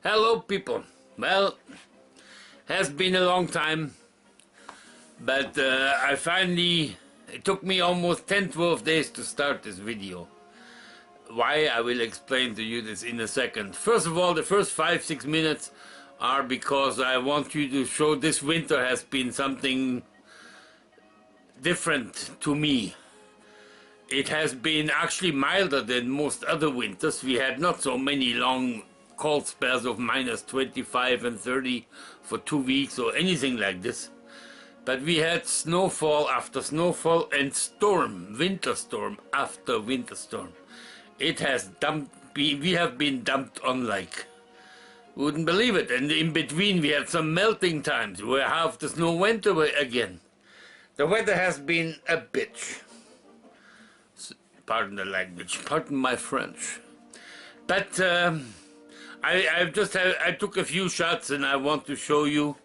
Hello people. Well, has been a long time, but it took me almost 10-12 days to start this video. Why, I will explain to you this in a second. First of all, the first 5-6 minutes are because I want you to show this winter has been something different to me. It has been actually milder than most other winters. We had not so many long cold spells of minus 25 and 30 for 2 weeks or anything like this. But we had snowfall after snowfall and storm, winter storm after winter storm. It has dumped, we have been dumped on like, wouldn't believe it. And in between we had some melting times where half the snow went away again. The weather has been a bitch. Pardon the language, pardon my French. But I took a few shots and I want to show you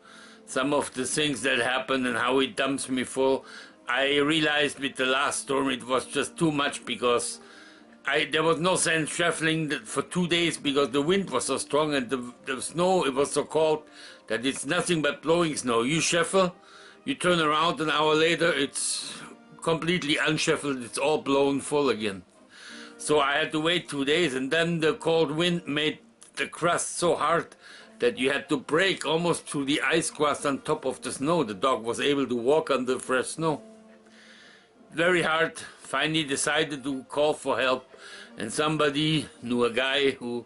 some of the things that happened and how it dumps me full. I realized with the last storm it was just too much because there was no sense shuffling for 2 days because the wind was so strong and the snow, it was so cold that it's nothing but blowing snow. You shuffle, you turn around an hour later, it's completely unshuffled, it's all blown full again. So I had to wait 2 days, and then the cold wind made the crust so hard that you had to break almost through the ice crust on top of the snow. The dog was able to walk on the fresh snow. Very hard. Finally decided to call for help, and somebody knew a guy who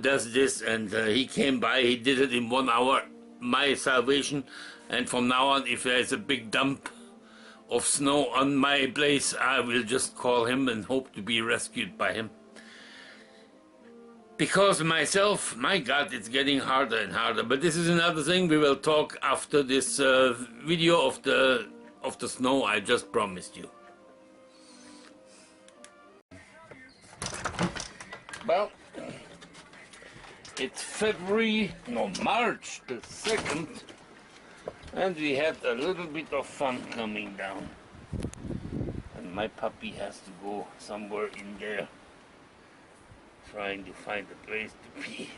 does this, and he came by. He did it in 1 hour, my salvation. And from now on, if there's a big dump of snow on my place, I will just call him and hope to be rescued by him. Because myself, my God, it's getting harder and harder. But this is another thing we will talk after this video of the snow I just promised you. Well, it's March the 2nd, and we had a little bit of fun coming down. And my puppy has to go somewhere in there, trying to find a place to pee.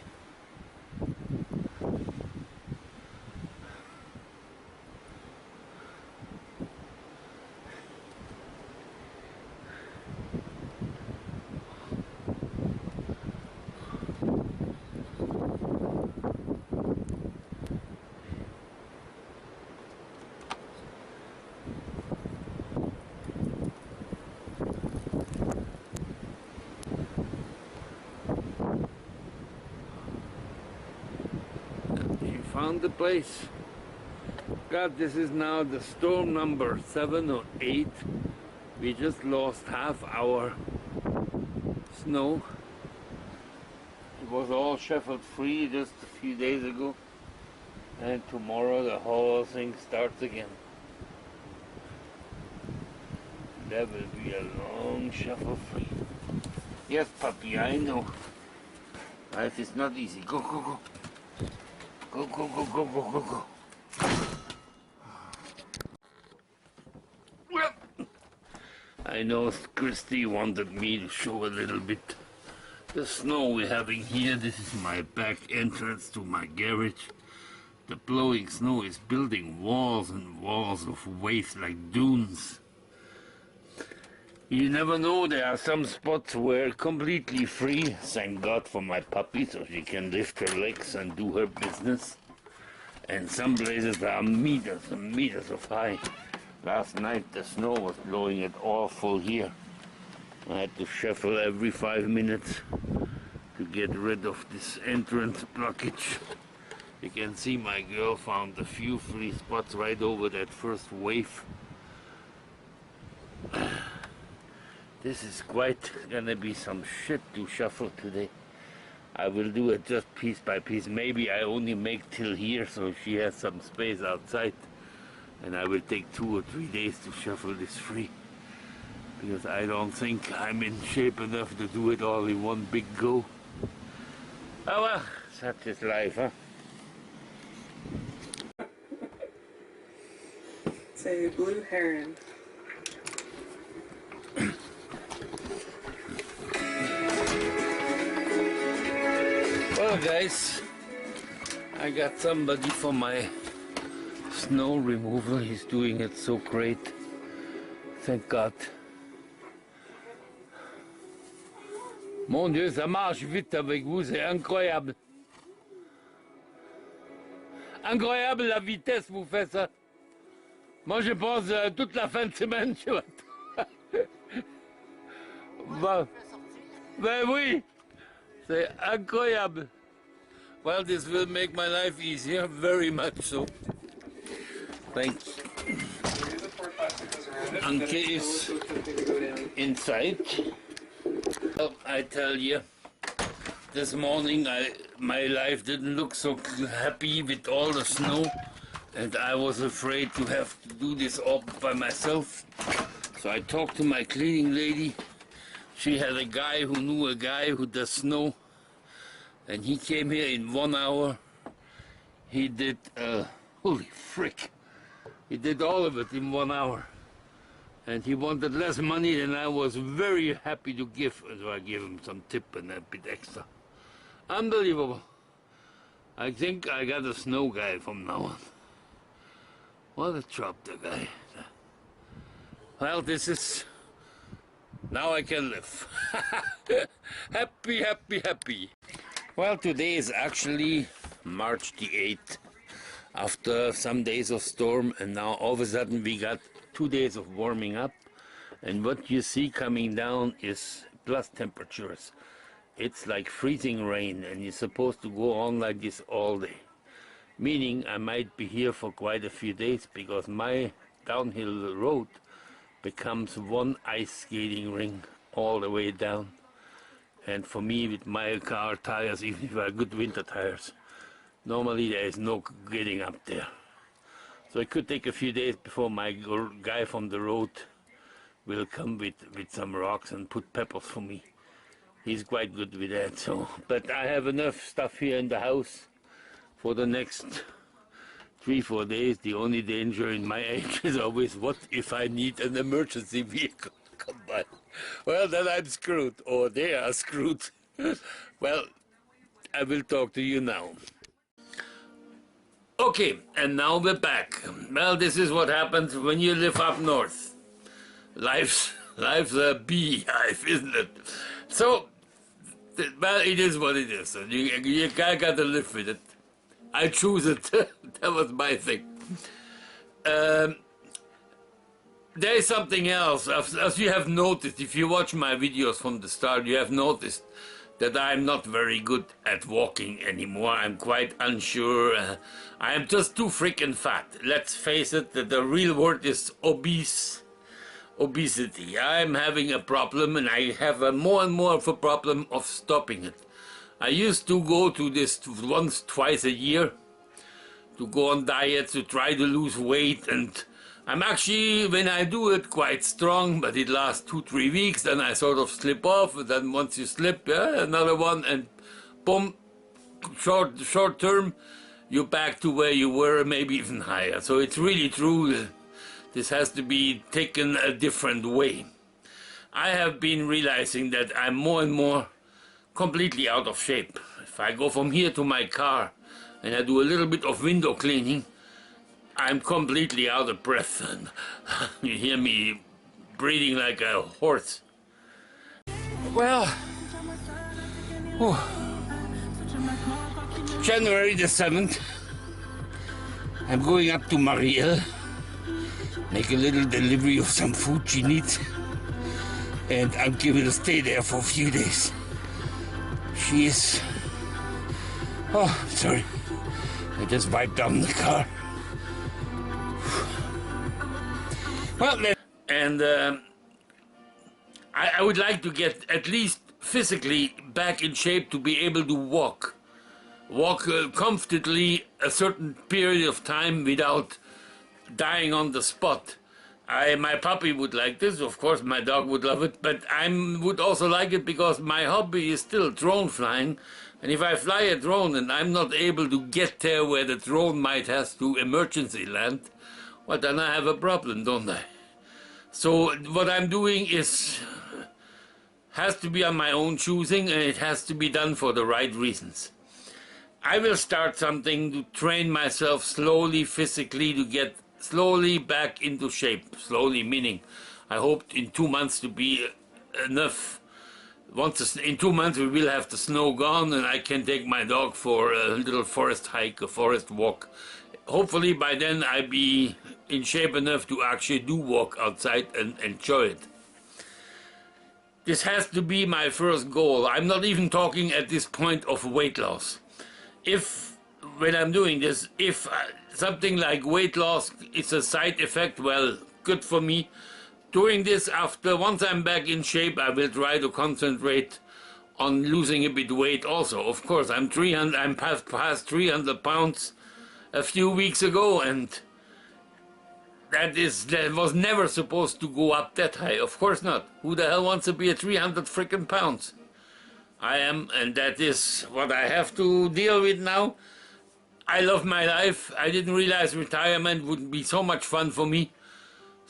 Found the place. God, this is now the storm number 7 or 8. We just lost half our snow. It was all shuffled free just a few days ago, and tomorrow the whole thing starts again. That will be a long shuffle free. Yes, puppy, I know. Life is not easy. Go, go, go. Go, go, go, go, go, go, go. Well, I know Christy wanted me to show a little bit the snow we're having here. This is my back entrance to my garage. The blowing snow is building walls and walls of waves like dunes. You never know, there are some spots where completely free. Thank God for my puppy, so she can lift her legs and do her business. And some places are meters and meters of high. Last night the snow was blowing it awful here. I had to shuffle every 5 minutes to get rid of this entrance blockage. You can see my girl found a few free spots right over that first wave. This is quite gonna be some shit to shuffle today. I will do it just piece by piece. Maybe I only make till here so she has some space outside, and I will take 2 or 3 days to shuffle this free, because I don't think I'm in shape enough to do it all in one big go. Oh well, such is life, huh? It's a blue heron. Well guys, I got somebody for my snow removal. He's doing it so great. Thank God. Mon Dieu, ça marche vite avec vous, c'est incroyable. Incroyable la vitesse vous faites ça. Moi je pense toute la fin de semaine, je vais. Ben oui, c'est incroyable. Well, this will make my life easier, very much so. Thanks. Anke is inside. Well, I tell you, this morning my life didn't look so happy with all the snow, and I was afraid to have to do this all by myself. So I talked to my cleaning lady. She had a guy who knew a guy who does snow, and he came here in 1 hour. He did, holy frick, he did all of it in 1 hour. And he wanted less money than I was very happy to give, so I gave him some tip and a bit extra. Unbelievable. I think I got a snow guy from now on. What a job, the guy. Well, this is... now I can live. Happy, happy, happy. Well, today is actually March the 8th. After some days of storm, and now all of a sudden we got 2 days of warming up, and what you see coming down is plus temperatures. It's like freezing rain, and it's supposed to go on like this all day. Meaning I might be here for quite a few days, because my downhill road becomes one ice skating ring all the way down. And for me, with my car tires, even if I have good winter tires, normally there is no getting up there. So it could take a few days before my guy from the road will come with some rocks and put peppers for me. He's quite good with that. So, but I have enough stuff here in the house for the next 3-4 days. The only danger in my age is always, what if I need an emergency vehicle to come by? Well, then I'm screwed, or they are screwed. Well, I will talk to you now. Okay, and now we're back. Well, this is what happens when you live up north. Life's a beehive, isn't it? So, well, it is what it is. And you got to live with it. I choose it. That was my thing. There is something else. As you have noticed, if you watch my videos from the start, you have noticed that I'm not very good at walking anymore. I'm quite unsure. I am just too freaking fat. Let's face it, the real word is obesity. I'm having a problem, and I have more and more of a problem of stopping it. I used to go to this once, twice a year to go on diets, to try to lose weight, and I'm actually, when I do it, quite strong, but it lasts 2-3 weeks, then I sort of slip off, and then once you slip, another one, and boom, short term, you're back to where you were, maybe even higher. So it's really true, this has to be taken a different way. I have been realizing that I'm more and more completely out of shape. If I go from here to my car, and I do a little bit of window cleaning, I'm completely out of breath, and you hear me breathing like a horse. Well, January the 7th, I'm going up to Marielle, make a little delivery of some food she needs, and Anke will stay there for a few days. She is... oh, sorry, I just wiped down the car. Well, and I would like to get at least physically back in shape to be able to walk comfortably a certain period of time without dying on the spot. My puppy would like this, of course my dog would love it, but I would also like it because my hobby is still drone flying, and if I fly a drone and I'm not able to get there where the drone might have to emergency land, well, then I have a problem, don't I? So what I'm doing has to be on my own choosing, and it has to be done for the right reasons. I will start something to train myself slowly, physically, to get slowly back into shape. Slowly meaning, I hope in 2 months to be enough. In 2 months we will have the snow gone and I can take my dog for a little forest hike, a forest walk. Hopefully by then I'll be in shape enough to actually do walk outside and enjoy it. This has to be my first goal. I'm not even talking at this point of weight loss. If, when I'm doing this, if something like weight loss is a side effect, well, good for me. Doing this once I'm back in shape, I will try to concentrate on losing a bit weight also. Of course, I'm past 300 pounds a few weeks ago, and that was never supposed to go up that high. Of course not. Who the hell wants to be at 300 freaking pounds? I am, and that is what I have to deal with now. I love my life. I didn't realize retirement would be so much fun for me.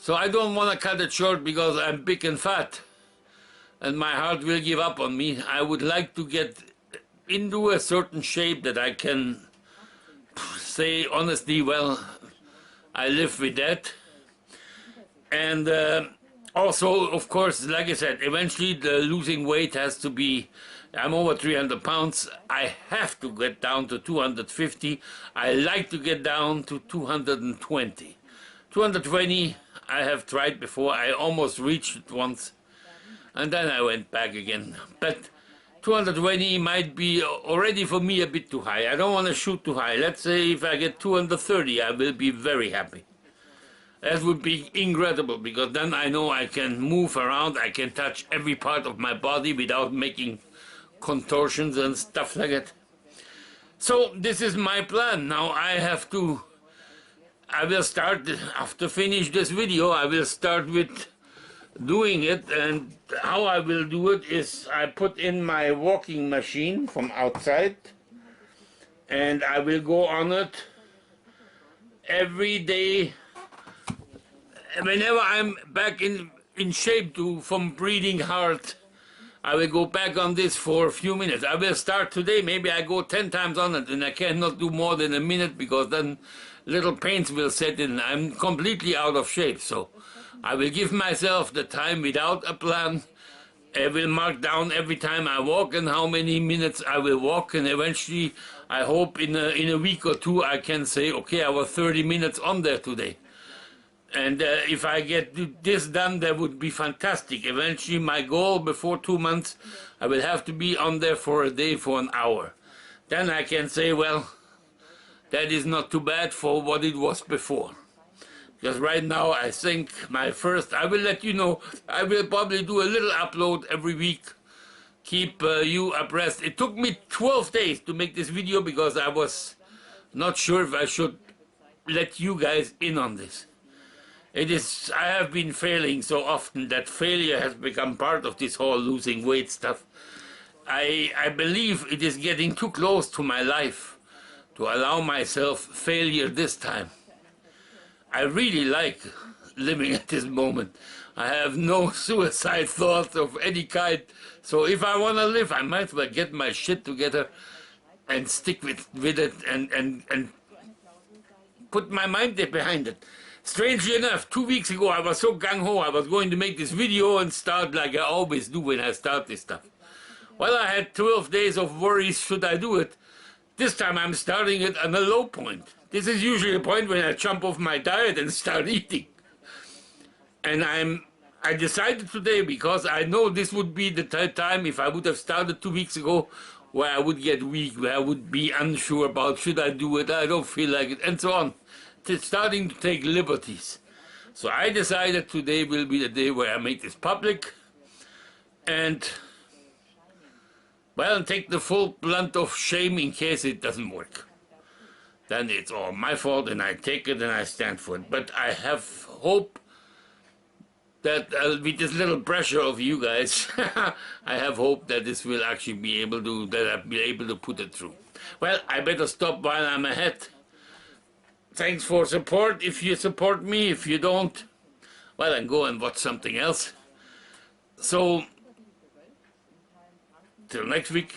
So I don't want to cut it short because I'm big and fat and my heart will give up on me. I would like to get into a certain shape that I can say honestly, well, I live with that. And also, of course, like I said, eventually the losing weight has to be, I'm over 300 pounds. I have to get down to 250. I like to get down to 220. 220 I have tried before. I almost reached it once and then I went back again. But 220 might be already for me a bit too high. I don't want to shoot too high. Let's say if I get 230, I will be very happy. That would be incredible because then I know I can move around, I can touch every part of my body without making contortions and stuff like that. So this is my plan. Now I will start, after finish this video, I will start with doing it, and how I will do it is I put in my walking machine from outside and I will go on it every day. Whenever I'm back in shape from breathing hard, I will go back on this for a few minutes. I will start today, maybe I go 10 times on it and I cannot do more than a minute because then little pains will set in. I'm completely out of shape, so I will give myself the time without a plan. I will mark down every time I walk and how many minutes I will walk, and eventually I hope in a week or two I can say, okay, I was 30 minutes on there today. And if I get this done, that would be fantastic. Eventually, my goal before 2 months, I will have to be on there for a day for an hour. Then I can say, well, that is not too bad for what it was before. Because right now, I think I will let you know, I will probably do a little upload every week. Keep you abreast. It took me 12 days to make this video because I was not sure if I should let you guys in on this. I have been failing so often that failure has become part of this whole losing weight stuff. I believe it is getting too close to my life to allow myself failure this time. I really like living at this moment. I have no suicide thoughts of any kind. So if I want to live, I might as well get my shit together and stick with it and put my mind there behind it. Strangely enough, 2 weeks ago I was so gung-ho, I was going to make this video and start like I always do when I start this stuff. Well, I had 12 days of worries, should I do it? This time I'm starting it on a low point. This is usually the point when I jump off my diet and start eating. And I decided today, because I know this would be the time if I would have started 2 weeks ago, where I would get weak, where I would be unsure about should I do it, I don't feel like it, and so on. It's starting to take liberties. So I decided today will be the day where I make this public and, well, take the full blunt of shame in case it doesn't work. Then it's all my fault and I take it and I stand for it. But I have hope that with this little pressure of you guys, I have hope that this will actually be able to, that I'll be able to put it through. Well, I better stop while I'm ahead. Thanks for support. If you support me, if you don't, well, then go and watch something else. So, till next week.